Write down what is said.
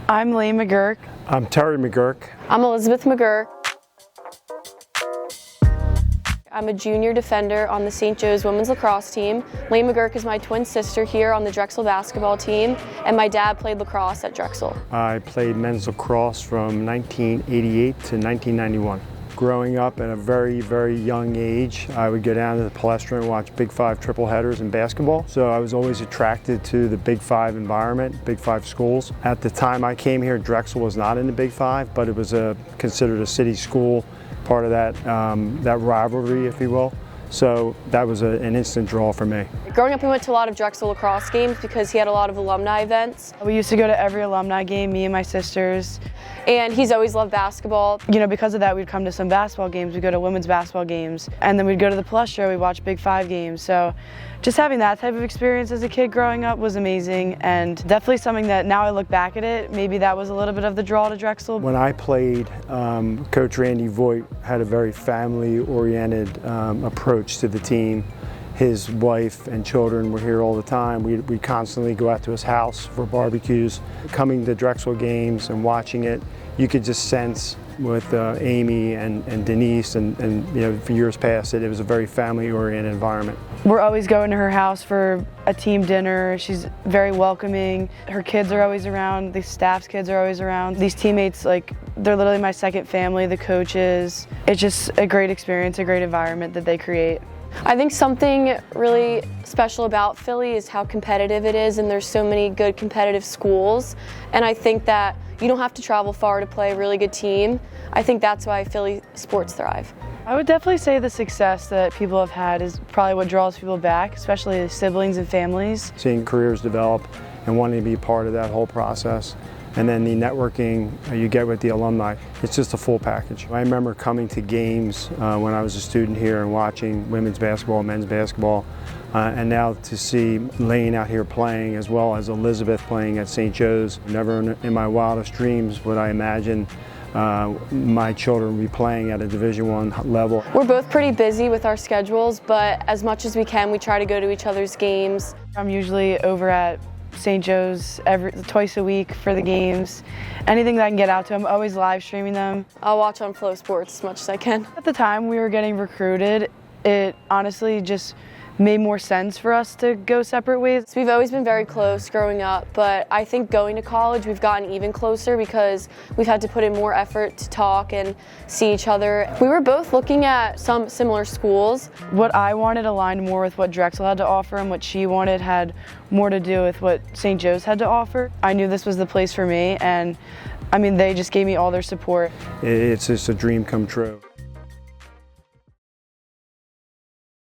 I'm Laine McGurk. I'm Terry McGurk. I'm Elizabeth McGurk. I'm a junior defender on the St. Joe's women's lacrosse team. Laine McGurk is my twin sister here on the Drexel basketball team, and my dad played lacrosse at Drexel. I played men's lacrosse from 1988 to 1991. Growing up at a very, very young age, I would go down to the Palestra and watch Big Five triple headers in basketball. So I was always attracted to the Big Five environment, Big Five schools. At the time I came here, Drexel was not in the Big Five, but it was considered a city school, part of that rivalry, if you will. So that was an instant draw for me. Growing up, we went to a lot of Drexel lacrosse games because he had a lot of alumni events. We used to go to every alumni game, me and my sisters. And he's always loved basketball. You know, because of that, we'd come to some basketball games. We'd go to women's basketball games. And then we'd go to the Palestra, we'd watch Big Five games. So just having that type of experience as a kid growing up was amazing, and definitely something that now I look back at it, maybe that was a little bit of the draw to Drexel. When I played, Coach Randy Voigt had a very family-oriented approach to the team. His wife and children were here all the time. We'd constantly go out to his house for barbecues. Coming to Drexel games and watching it, you could just sense with Amy and Denise and you know, for years past it was a very family-oriented environment. We're always going to her house for a team dinner. She's very welcoming. Her kids are always around. The staff's kids are always around. These teammates, like, they're literally my second family, the coaches. It's just a great experience, a great environment that they create. I think something really special about Philly is how competitive it is, and there's so many good competitive schools. And I think that you don't have to travel far to play a really good team. I think that's why Philly sports thrive. I would definitely say the success that people have had is probably what draws people back, especially siblings and families. Seeing careers develop and wanting to be part of that whole process. And then the networking you get with the alumni, it's just a full package. I remember coming to games when I was a student here and watching women's basketball, men's basketball, and now to see Laine out here playing as well as Elizabeth playing at St. Joe's. Never in my wildest dreams would I imagine my children be playing at a Division I level. We're both pretty busy with our schedules, but as much as we can, we try to go to each other's games. I'm usually over at St. Joe's twice a week for the games. Anything that I can get out to, I'm always live streaming them. I'll watch on Flow Sports as much as I can. At the time we were getting recruited, it honestly just made more sense for us to go separate ways. So we've always been very close growing up, but I think going to college we've gotten even closer because we've had to put in more effort to talk and see each other. We were both looking at some similar schools. What I wanted aligned more with what Drexel had to offer, and what she wanted had more to do with what St. Joe's had to offer. I knew this was the place for me, and I mean, they just gave me all their support. It's just a dream come true.